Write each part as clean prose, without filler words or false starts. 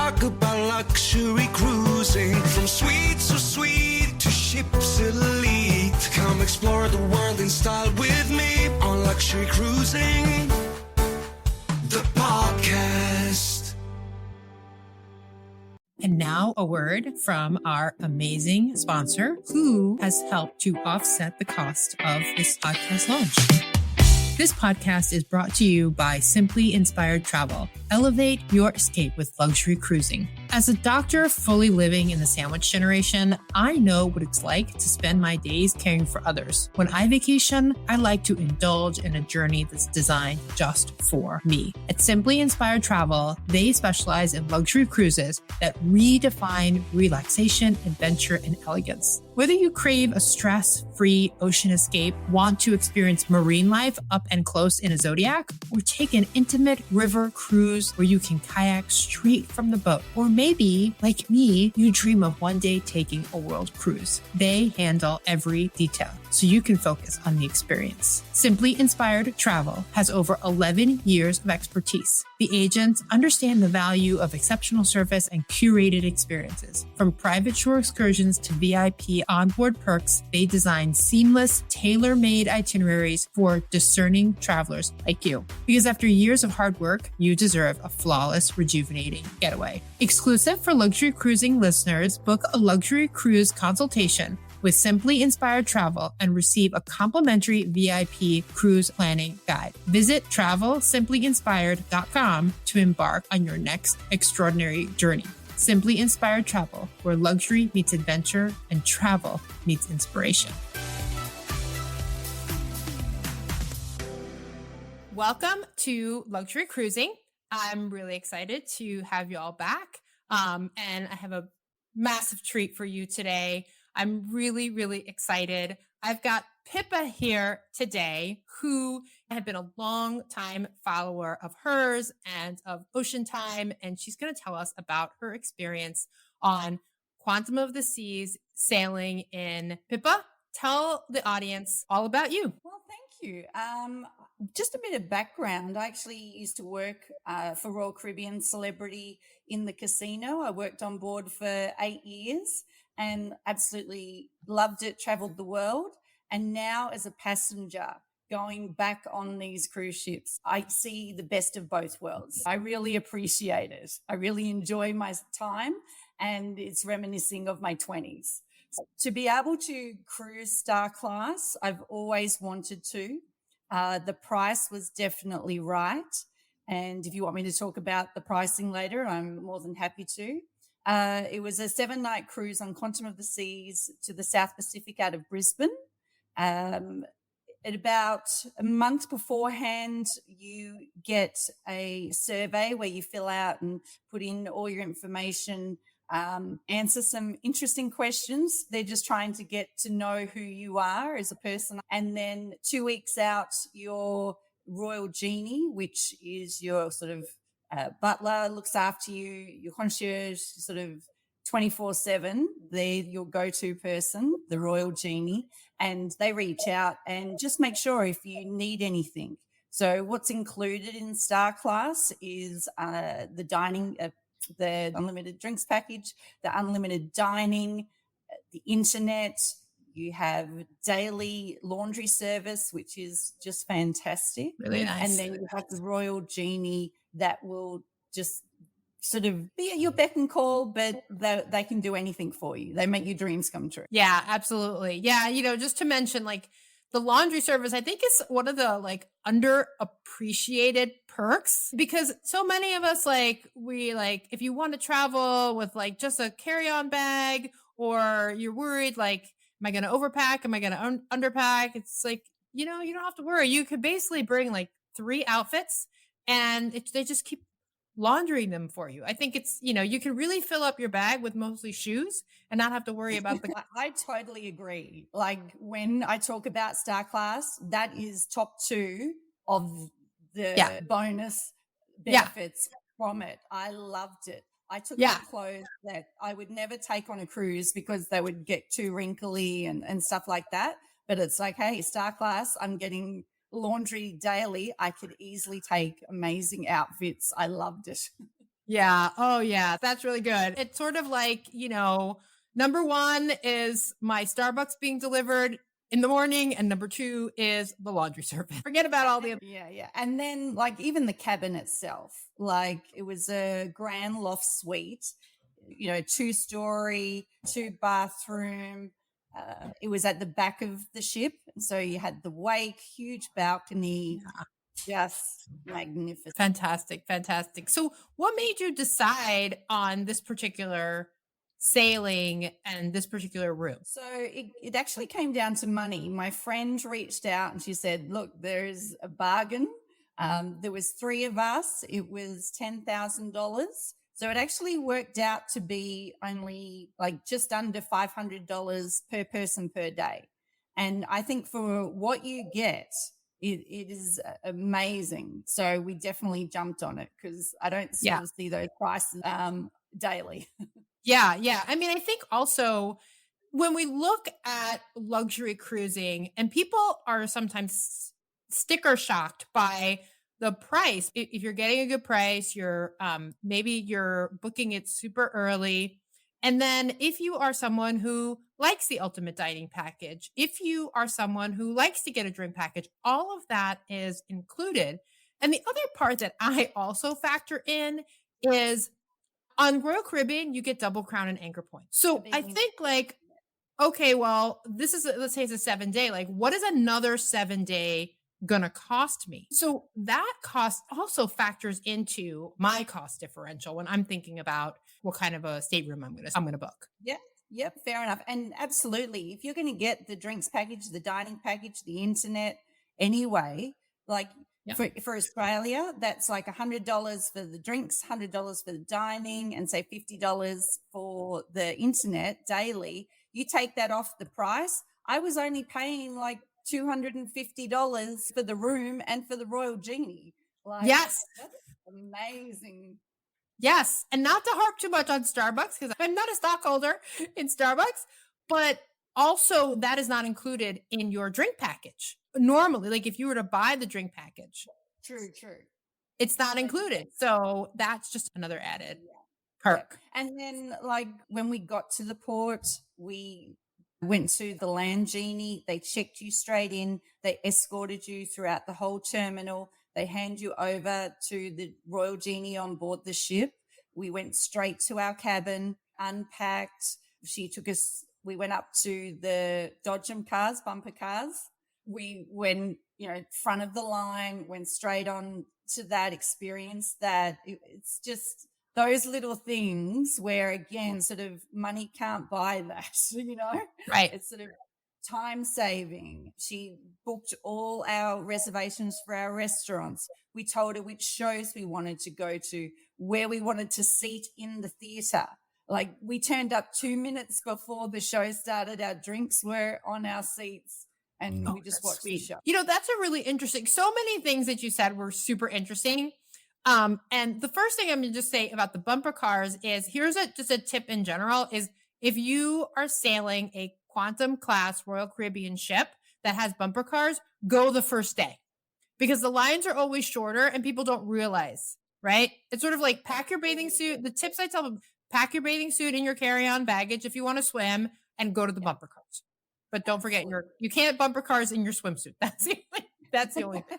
talk about luxury cruising. From sweet so sweet to ships elite. Come explore the world in style with me on Luxury Cruising, the podcast. And now a word from our amazing sponsor who has helped to offset the cost of this podcast launch. This podcast is brought to you by Simply Inspired Travel. Elevate your escape with luxury cruising. As a doctor fully living in the sandwich generation, I know what it's like to spend my days caring for others. When I vacation, I like to indulge in a journey that's designed just for me. At Simply Inspired Travel, they specialize in luxury cruises that redefine relaxation, adventure, and elegance. Whether you crave a stress-free ocean escape, want to experience marine life up and close in a Zodiac, or take an intimate river cruise where you can kayak straight from the boat, or maybe, like me, you dream of one day taking a world cruise. They handle every detail, so you can focus on the experience. Simply Inspired Travel has over 11 years of expertise. The agents understand the value of exceptional service and curated experiences. From private shore excursions to VIP onboard perks, they design seamless, tailor-made itineraries for discerning travelers like you. Because after years of hard work, you deserve a flawless, rejuvenating getaway. Exclusive for luxury cruising listeners, book a luxury cruise consultation with Simply Inspired Travel and receive a complimentary VIP cruise planning guide. Visit travelsimplyinspired.com to embark on your next extraordinary journey. Simply Inspired Travel, where luxury meets adventure and travel meets inspiration. Welcome to Luxury Cruising. I'm really excited to have you all back. And I have a massive treat for you today. I'm really, really excited. I've got Pippa here today, who had been a long time follower of hers and of Ocean Time. And she's going to tell us about her experience on Quantum of the Seas sailing in. Pippa, tell the audience all about you. Well, thank you. Just a bit of background. I actually used to work for Royal Caribbean Celebrity in the casino. I worked on board for 8 years and absolutely loved it, traveled the world. And now as a passenger going back on these cruise ships, I see the best of both worlds. I really appreciate it. I really enjoy my time, and it's reminiscing of my 20s. So to be able to cruise Star Class, I've always wanted to. The price was definitely right. And if you want me to talk about the pricing later, I'm more than happy to. It was a 7-night cruise on Quantum of the Seas to the South Pacific out of Brisbane. At about a month beforehand, you get a survey where you fill out and put in all your information, answer some interesting questions. They're just trying to get to know who you are as a person. And then 2 weeks out, your Royal Genie, which is your sort of butler, looks after you, your concierge, sort of 24/7. They're your go-to person, the Royal Genie, and they reach out and just make sure if you need anything. So what's included in Star Class is the dining, the unlimited drinks package, the unlimited dining, the internet. You have daily laundry service, which is just fantastic. Really nice. And then you have the Royal Genie that will just sort of be at your beck and call, but they can do anything for you. They make your dreams come true. Yeah, absolutely. Yeah, just to mention, like, the laundry service, I think, is one of the underappreciated perks, because so many of us, if you want to travel with just a carry-on bag, or you're worried, am I going to overpack? Am I going to underpack? It's you don't have to worry. You could basically bring 3 outfits and they just keep laundering them for you. I think it's, you can really fill up your bag with mostly shoes and not have to worry about the... I totally agree. When I talk about Star Class, that is top 2 of the bonus benefits from it. I loved it. I took my clothes that I would never take on a cruise because they would get too wrinkly and stuff like that. But it's hey, Star Class, I'm getting laundry daily. I could easily take amazing outfits. I loved it. Yeah. Oh, yeah. That's really good. It's sort of like, number one is my Starbucks being delivered in the morning, and number two is the laundry service. Forget about all the other. Yeah, yeah. And then, like, even the cabin itself, like, it was a Crown Loft Suite, 2-story, 2-bathroom. It was at the back of the ship. So you had the wake, huge balcony, just magnificent. Fantastic. Fantastic. So, what made you decide on this particular sailing and this particular room? So it actually came down to money. My friend reached out and she said, "Look, there's a bargain. There was 3 of us. It was $10,000. So it actually worked out to be only like just under $500 per person per day. And I think for what you get, it is amazing. So we definitely jumped on it because I don't Yeah. sort of see those prices daily. Yeah. Yeah. I mean, I think also when we look at luxury cruising, and people are sometimes sticker shocked by the price. If you're getting a good price, you're maybe you're booking it super early. And then if you are someone who likes the ultimate dining package, if you are someone who likes to get a drink package, all of that is included. And the other part that I also factor in is on Royal Caribbean, you get double crown and anchor points. So I think like, okay, well, this is, let's say it's a 7-day. Like, what is another 7-day gonna cost me? So that cost also factors into my cost differential when I'm thinking about what kind of a stateroom I'm gonna book. Yeah. Yep. Fair enough. And absolutely, if you're going to get the drinks package, the dining package, the internet anyway, like Yeah. for Australia, that's like $100 for the drinks, $100 for the dining, and say $50 for the internet daily. You take that off the price. I was only paying like $250 for the room and for the Royal Genie. Like, Yes. that's amazing. Yes. And not to harp too much on Starbucks, because I'm not a stockholder in Starbucks, but also that is not included in your drink package. Normally, like if you were to buy the drink package, True. it's not included. So that's just another added Yeah. perk. And then, like, when we got to the port, we went to the Land Genie. They checked you straight in. They escorted you throughout the whole terminal. They hand you over to the Royal Genie on board the ship. We went straight to our cabin, unpacked. She took us, we went up to the Dodgem cars, bumper cars. We went, front of the line, went straight on to that experience. It's just those little things where, again, sort of money can't buy that, Right. It's sort of time saving. She booked all our reservations for our restaurants. We told her which shows we wanted to go to, where we wanted to seat in the theater. Like, we turned up 2 minutes before the show started. Our drinks were on our seats and we just watched the show. That's a really interesting. So many things that you said were super interesting. And the first thing I'm going to just say about the bumper cars is here's just a tip in general is if you are sailing a Quantum class Royal Caribbean ship that has bumper cars, go the first day because the lines are always shorter and people don't realize, right? It's sort of like pack your bathing suit. The tips I tell them, pack your bathing suit in your carry-on baggage if you want to swim and go to the bumper cars. But don't forget you can't bumper cars in your swimsuit. That's the only thing.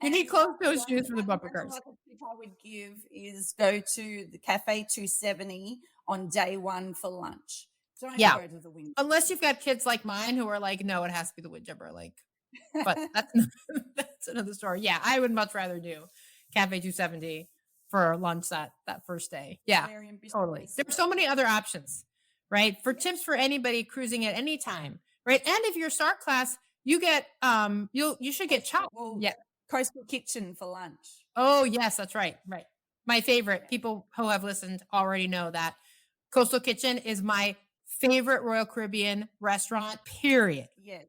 You need closed-toed shoes for the bumper cars. Another tip I would give is go to the Cafe 270 on day 1 for lunch. Don't go to the Windjammer. Unless you've got kids like mine who are like, no, it has to be the Windjammer. Like, but that's another story. Yeah, I would much rather do Cafe 270 for lunch that first day. Yeah, totally. There's so many other options, right? For tips for anybody cruising at any time, right? And if you're start class, you get you should get chopped. Well, Coastal Kitchen for lunch. Oh yes, that's right. Right. My favorite. People who have listened already know that Coastal Kitchen is my favorite Royal Caribbean restaurant, period. Yeah,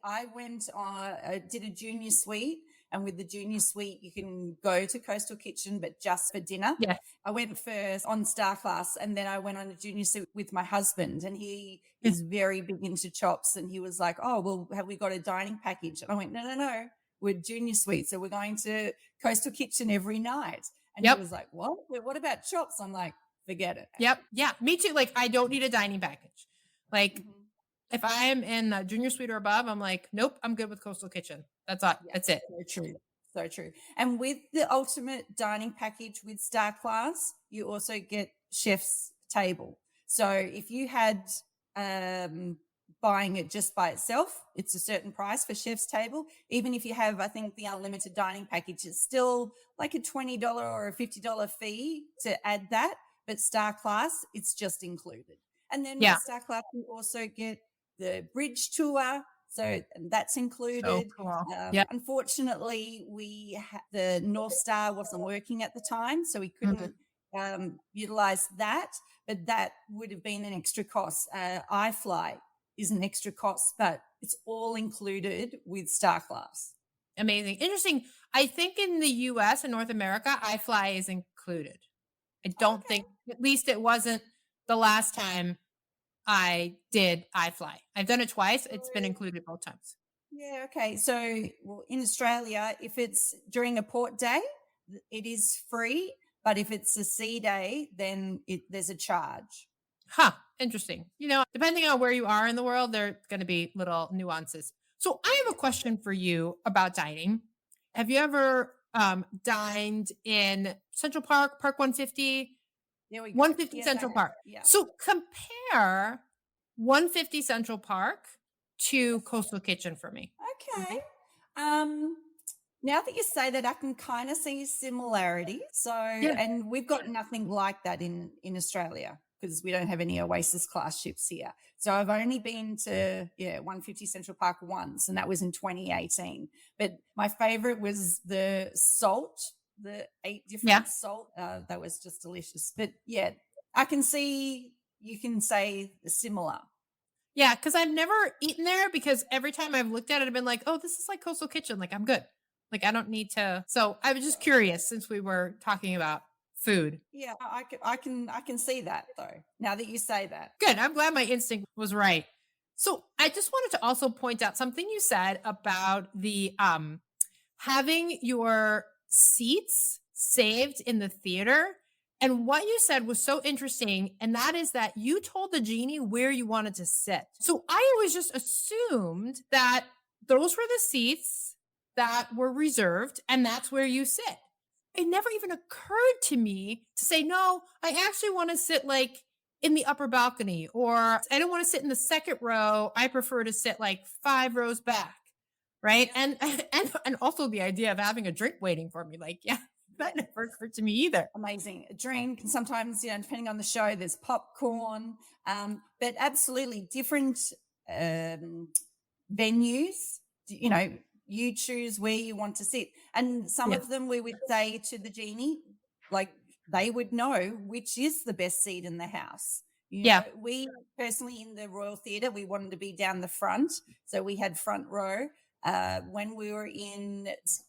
I went I did a junior suite, and with the junior suite you can go to Coastal Kitchen but just for dinner. Yeah. I went first on Star Class, and then I went on a junior suite with my husband, and he is very big into chops, and he was like, "Oh, well, have we got a dining package?" And I went, No, we're junior suite, so we're going to Coastal Kitchen every night. And he was like, what? What about chops? I'm like, forget it. Yep. Yeah. Me too. Like, I don't need a dining package. Like, Mhm. if I am in a junior suite or above, I'm like, nope, I'm good with Coastal Kitchen. That's all. That's it. So true. So true. And with the ultimate dining package with Star Class, you also get chef's table. So if you had buying it just by itself, it's a certain price for chef's table. Even if you have, I think the unlimited dining package is still like a $20 or a $50 fee to add that. But Star Class, it's just included. And then with Star Class, you also get the bridge tour. So that's included. So cool. Unfortunately, the North Star wasn't working at the time, so we couldn't utilize that. But that would have been an extra cost. iFly is an extra cost, but it's all included with Star Class. Amazing. Interesting. I think in the US and North America, iFly is included. I don't think, at least it wasn't the last time I did iFly. I've done it twice. It's been included both times. Yeah. Okay. So in Australia, if it's during a port day, it is free. But if it's a sea day, then there's a charge. Huh. Interesting. Depending on where you are in the world, there are going to be little nuances. So I have a question for you about dining. Have you ever dined in Central Park, Park 150? There we go. 150 Central Park. Yeah. So compare 150 Central Park to Coastal Kitchen for me. Okay. Now that you say that, I can kind of see similarity. So, and we've got nothing like that in Australia because we don't have any Oasis class ships here. So I've only been to 150 Central Park once, and that was in 2018. But my favorite was the salt, the 8 different salt. That was just delicious. But yeah, I can see you can say similar. Yeah, because I've never eaten there because every time I've looked at it, I've been like, oh, this is like Coastal Kitchen. Like, I'm good. Like, I don't need to. So I was just curious since we were talking about food. Yeah, I can see that though. Now that you say that. Good. I'm glad my instinct was right. So I just wanted to also point out something you said about the having your seats saved in the theater. And what you said was so interesting. And that is that you told the genie where you wanted to sit. So I always just assumed that those were the seats that were reserved and that's where you sit. It never even occurred to me to say, no, I actually want to sit like in the upper balcony, or I don't want to sit in the second row. I prefer to sit like 5 rows back. Right. And also the idea of having a drink waiting for me. Like, yeah, that never occurred to me either. Amazing. A drink. And sometimes, depending on the show, there's popcorn. But absolutely different venues, you choose where you want to sit. And some of them we would say to the genie, like they would know which is the best seat in the house. We personally in the Royal Theatre, we wanted to be down the front. So we had front row. When we were in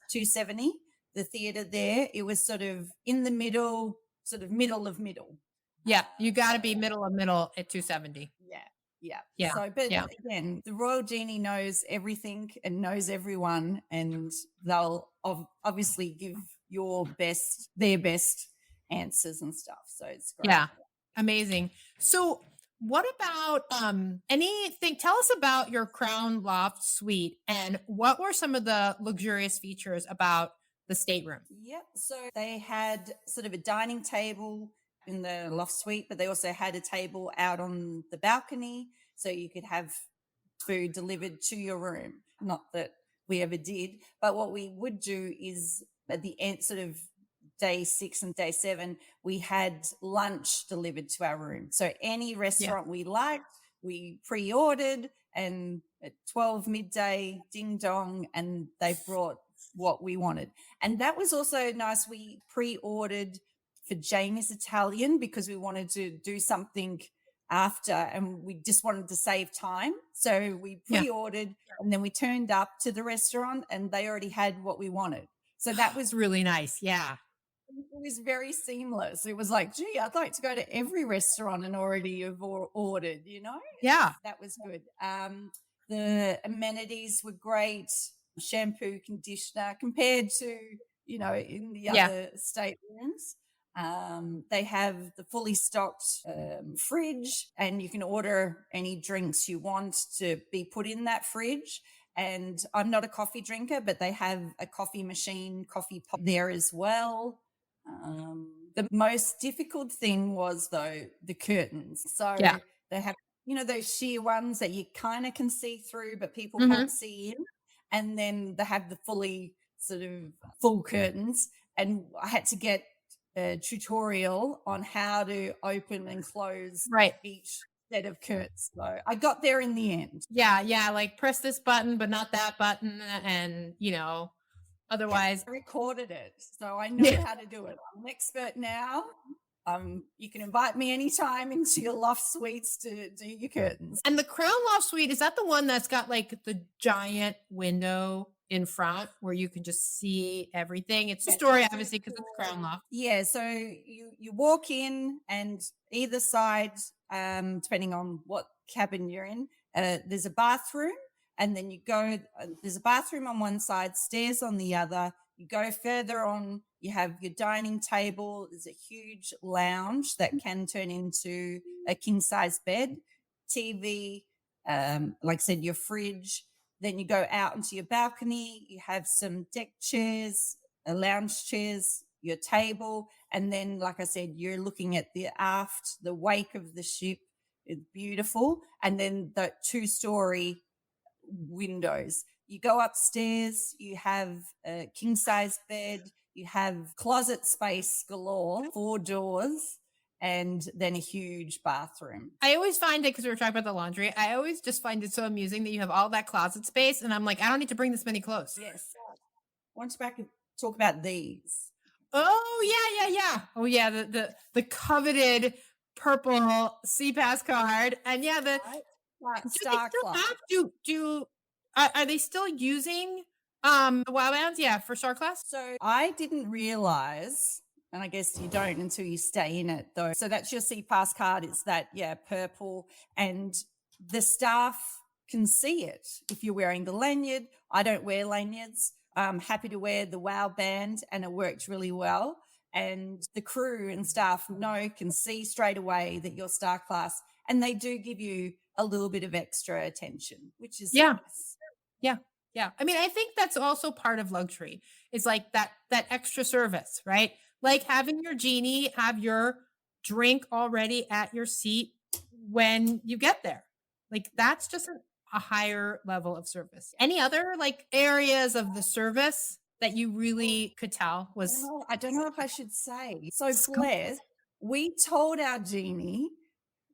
270, the theatre there, it was sort of in the middle, sort of middle of middle. Yeah, you got to be middle of middle at 270. Yeah. So, but again, the Royal Genie knows everything and knows everyone, and they'll obviously give their best answers and stuff. So it's great. Yeah, amazing. So what about anything? Tell us about your Crown Loft Suite and what were some of the luxurious features about the stateroom? Yep. So they had sort of a dining table in the loft suite, but they also had a table out on the balcony so you could have food delivered to your room. Not that we ever did, but what we would do is at the end, sort of day 6 and day 7, we had lunch delivered to our room. So any restaurant we liked, we pre-ordered, and at 12 midday, ding dong, and they brought what we wanted. And that was also nice. We pre-ordered for Jamie's Italian because we wanted to do something after and we just wanted to save time. So we pre-ordered and then we turned up to the restaurant and they already had what we wanted. So that was really nice. Yeah. It was very seamless. It was like, gee, I'd like to go to every restaurant and already have ordered, Yeah. That was good. The amenities were great. Shampoo, conditioner compared to in the Yeah. other staterooms. They have the fully stocked fridge, and you can order any drinks you want to be put in that fridge. And I'm not a coffee drinker, but they have a coffee machine, coffee pot there as well. The most difficult thing was, though, the curtains. So Yeah. they have, those sheer ones that you kind of can see through, but people Mhm. can't see in. And then they have the fully sort of full curtains. And I had to get a tutorial on how to open and close Right. each set of curtains. So I got there in the end. Yeah, like press this button, but not that button, and otherwise. I recorded it, so I know how to do it. I'm an expert now. You can invite me anytime into your loft suites to do your curtains. And the Crown Loft Suite, is that the one that's got like the giant window in front where you can just see everything? It's a story, obviously, because it's Crown Loft. Yeah, so you walk in, and either side, depending on what cabin you're in, there's a bathroom, and then you go. There's a bathroom on one side, stairs on the other. You go further on, you have your dining table. There's a huge lounge that can turn into a king size bed, TV, like I said, your fridge. Then you go out into your balcony. You have some deck chairs, lounge chairs, your table, and then, like I said, you're looking at the aft, the wake of the ship. It's beautiful, and then the 2-story windows. You go upstairs, you have a king size bed, you have closet space galore, 4 doors, and then a huge bathroom. I always find it, because we were talking about the laundry, I always just find it so amusing that you have all that closet space, and I'm like, I don't need to bring this many clothes. Yes. I want to back and talk about these. Oh yeah. Oh yeah, the coveted purple CPAS card, and yeah, do they Star still Club. have are they still using the Wow Bands? Yeah, for Star Class. So I didn't realize, and I guess you don't until you stay in it, though. So that's your CPass card. It's that, purple, and the staff can see it if you're wearing the lanyard. I don't wear lanyards. I'm happy to wear the Wow Band, and it worked really well. And the crew and staff can see straight away that you're Star Class, and they do give you a little bit of extra attention, which is nice. Yeah. I mean, I think that's also part of luxury. It's like that extra service, right? Like having your genie have your drink already at your seat when you get there. Like that's just a higher level of service. Any other like areas of the service that you really could tell was? I don't know if I should say. So Blair, we told our genie,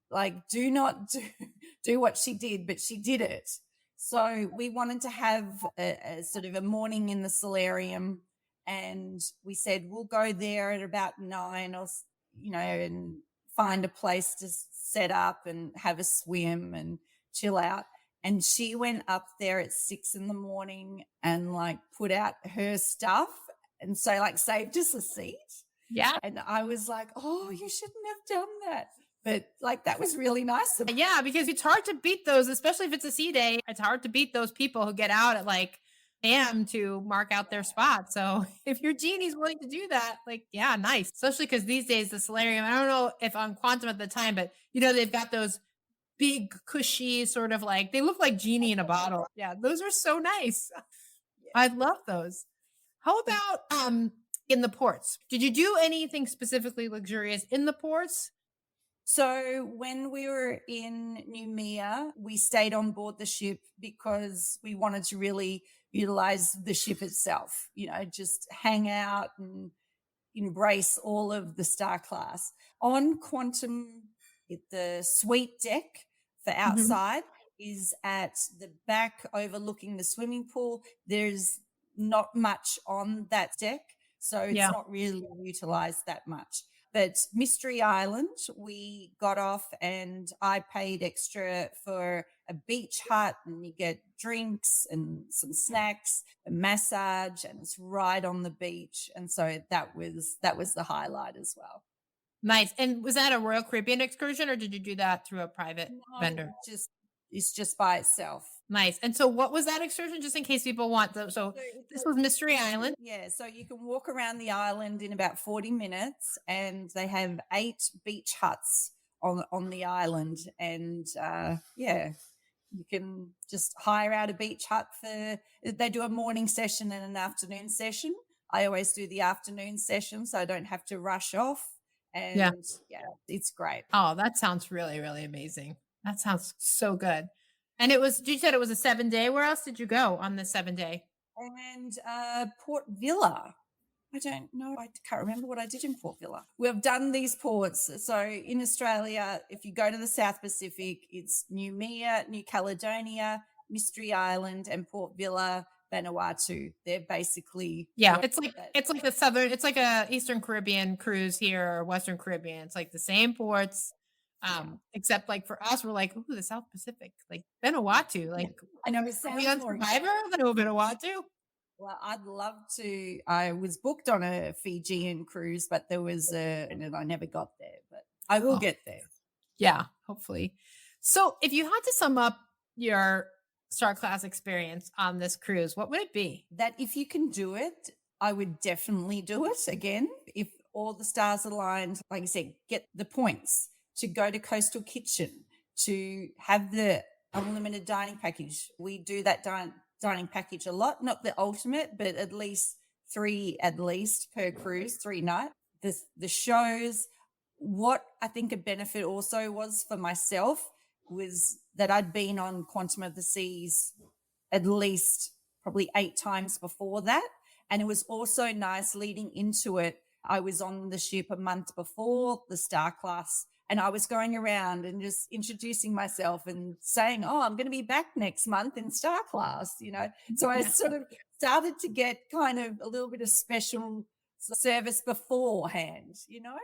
like, do not do what she did, but she did it. So we wanted to have a sort of a morning in the solarium, and we said we'll go there at about 9, or and find a place to set up and have a swim and chill out. And she went up there at 6 a.m. and like put out her stuff, and so like saved us a seat. Yeah. And I was like, oh, you shouldn't have done that. But like, that was really nice. Yeah, because it's hard to beat those, especially if it's a sea day. It's hard to beat those people who get out at like a.m. to mark out their spot. So if your genie's willing to do that, like, yeah, nice. Especially because these days the solarium, I don't know if on Quantum at the time, but they've got those big cushy sort of like, they look like genie in a bottle. Yeah, those are so nice. I love those. How about in the ports? Did you do anything specifically luxurious in the ports? So when we were in Noumea, we stayed on board the ship because we wanted to really utilize the ship itself, just hang out and embrace all of the Star Class. On Quantum, the suite deck for outside is at the back overlooking the swimming pool. There's not much on that deck, so it's not really utilized that much. But Mystery Island, we got off, and I paid extra for a beach hut, and you get drinks and some snacks, a massage, and it's right on the beach. And so that was the highlight as well. Nice. And was that a Royal Caribbean excursion, or did you do that through a private vendor? It's just by itself. Nice. And so what was that excursion? Just in case people want those. So this was Mystery Island. Yeah, so you can walk around the island in about 40 minutes, and they have 8 beach huts on the island. And yeah, you can just hire out a beach hut they do a morning session and an afternoon session. I always do the afternoon session so I don't have to rush off. And Yeah. it's great. Oh, that sounds really, really amazing. That sounds so good. And you said it was a 7-day. Where else did you go on the 7-day? And Port Villa. I don't know. I can't remember what I did in Port Villa. We've done these ports. So in Australia, if you go to the South Pacific, it's Noumea, New Caledonia, Mystery Island, and Port Villa, Vanuatu. They're basically it's like a Eastern Caribbean cruise here or Western Caribbean. It's like the same ports. Except like for us, we're like, ooh, the South Pacific, like Vanuatu. Like I know it sounds on more Survivor. I know Vanuatu. Well, I'd love to. I was booked on a Fijian cruise, but there was and I never got there, but I will get there. Yeah, hopefully. So if you had to sum up your Star Class experience on this cruise, what would it be? That if you can do it, I would definitely do it again. If all the stars aligned, like I said, get the points to go to Coastal Kitchen, to have the unlimited dining package. We do that dining package a lot, not the ultimate, but at least 3 per cruise, 3 nights. The shows. What I think a benefit also was for myself was that I'd been on Quantum of the Seas at least probably 8 times before that. And it was also nice leading into it. I was on the ship a month before the Star Class, and I was going around and just introducing myself and saying, oh, I'm going to be back next month in Star Class, So I sort of started to get kind of a little bit of special service beforehand,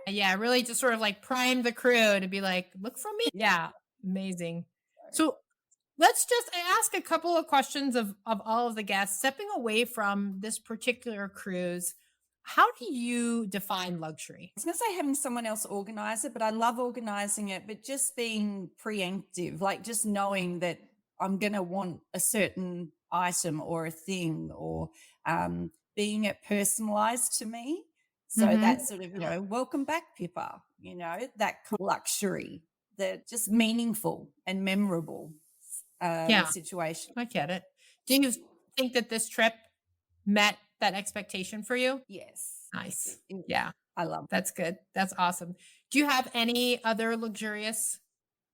Yeah, really just sort of like prime the crew to be like, look for me. Yeah, amazing. So let's just ask a couple of questions of all of the guests. Stepping away from this particular cruise, how do you define luxury? I was going to say having someone else organize it, but I love organizing it, but just being preemptive, like just knowing that I'm going to want a certain item or a thing, or being it personalized to me. So that's sort of, welcome back, Pippa, that luxury, that just meaningful and memorable situation. I get it. Do you think that this trip met that expectation for you? Yes. Nice. Yeah. I love it. That's good. That's awesome. Do you have any other luxurious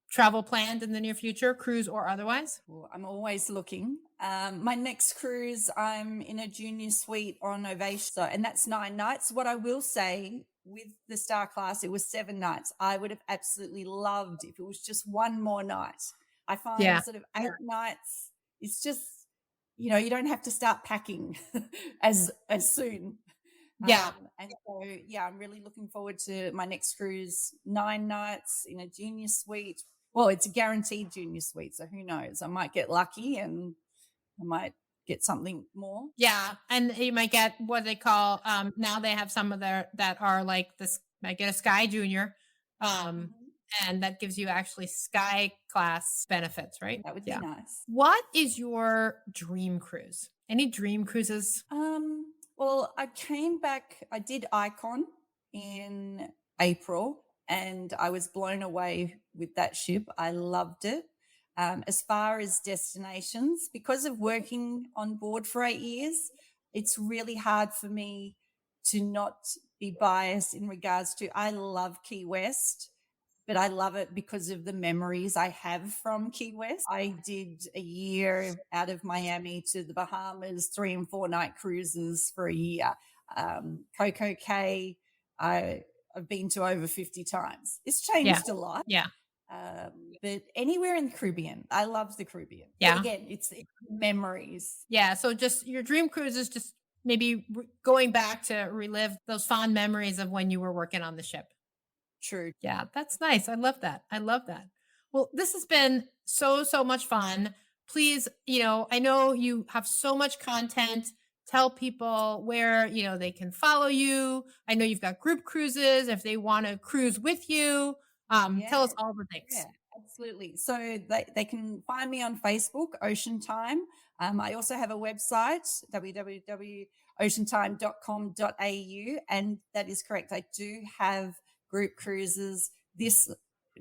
travel planned in the near future, cruise or otherwise? Well, I'm always looking. My next cruise, I'm in a junior suite on Ovation. And that's 9 nights. What I will say with the Star Class, it was 7 nights. I would have absolutely loved if it was just one more night. I find sort of 8 nights, it's just, you don't have to start packing as soon. Yeah. And so, I'm really looking forward to my next cruise, 9 nights in a junior suite. Well, it's a guaranteed junior suite, so who knows? I might get lucky and I might get something more. Yeah, and you might get what they call, now they have some of their that are like this, might get a Sky Junior, and that gives you actually Sky Class benefits, right? That would be nice. What is your dream cruise? Any dream cruises? Well, I came back, I did Icon in April, and I was blown away with that ship. I loved it. As far as destinations, because of working on board for 8 years, it's really hard for me to not be biased in regards to, I love Key West, but I love it because of the memories I have from Key West. I did a year out of Miami to the Bahamas, 3 and 4 night cruises for a year. Coco Cay, I've been to over 50 times. It's changed a lot. Yeah. But anywhere in the Caribbean, I love the Caribbean. Yeah. But again, it's memories. Yeah. So just your dream cruise is just maybe going back to relive those fond memories of when you were working on the ship. True. Yeah, that's nice. I love that. I love that. Well, this has been so much fun. Please, I know you have so much content. Tell people where, they can follow you. I know you've got group cruises if they want to cruise with you. Tell us all the things. Yeah, Absolutely. So they can find me on Facebook, Ocean Time. I also have a website, www.oceantime.com.au. And that is correct. I do have group cruises this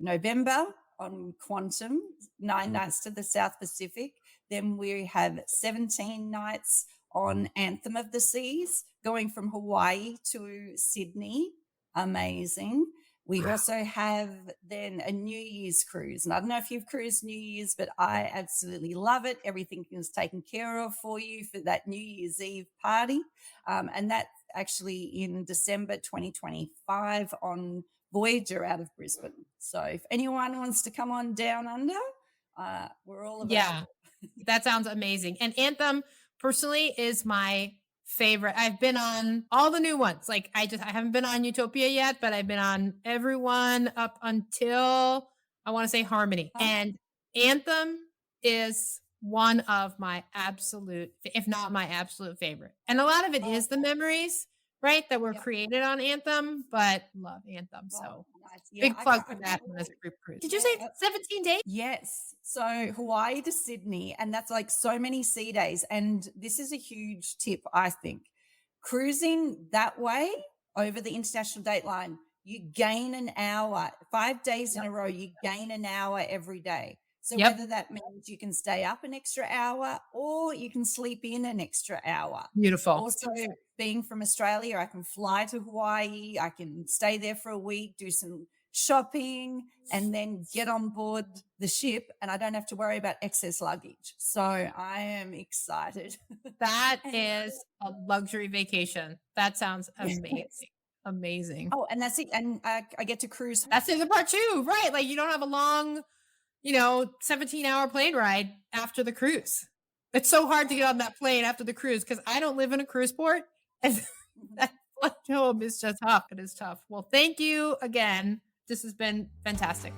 November on Quantum, 9 nights to the South Pacific. Then we have 17 nights on Anthem of the Seas, going from Hawaii to Sydney. Amazing. We also have then a New Year's cruise. And I don't know if you've cruised New Year's, but I absolutely love it. Everything is taken care of for you for that New Year's Eve party. And that's actually in December 2025 on Voyager out of Brisbane. So if anyone wants to come on down under, we're all available. Yeah, that sounds amazing. And Anthem personally is my favorite. I've been on all the new ones. Like I haven't been on Utopia yet, but I've been on everyone up until I want to say Harmony. And Anthem is one of my absolute, if not my absolute favorite. And a lot of it is the memories, right, that were created on Anthem, but love Anthem. So big plug for that one as a group cruise. Did you say 17 days? Yes. So Hawaii to Sydney, and that's like so many sea days. And this is a huge tip, I think. Cruising that way over the international date line, you gain an hour. 5 days in a row, you gain an hour every day. So whether that means you can stay up an extra hour or you can sleep in an extra hour. Beautiful. Also, being from Australia, I can fly to Hawaii. I can stay there for a week, do some shopping, and then get on board the ship, and I don't have to worry about excess luggage. So I am excited. That is a luxury vacation. That sounds amazing. Yes. Amazing. Oh, and that's it. And I get to cruise. That's the other part too, right? Like you don't have a long 17-hour plane ride after the cruise. It's so hard to get on that plane after the cruise because I don't live in a cruise port. And that flight home is just tough. It is tough. Well, thank you again. This has been fantastic.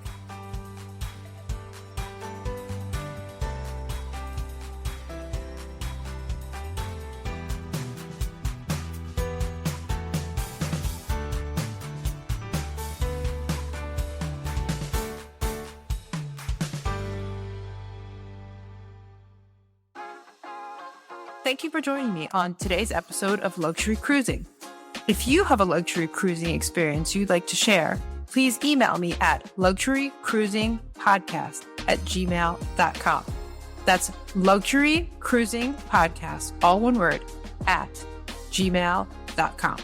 Thank you for joining me on today's episode of Luxury Cruising. If you have a luxury cruising experience you'd like to share, please email me at luxurycruisingpodcast@gmail.com. That's luxurycruisingpodcast, all one word, @gmail.com.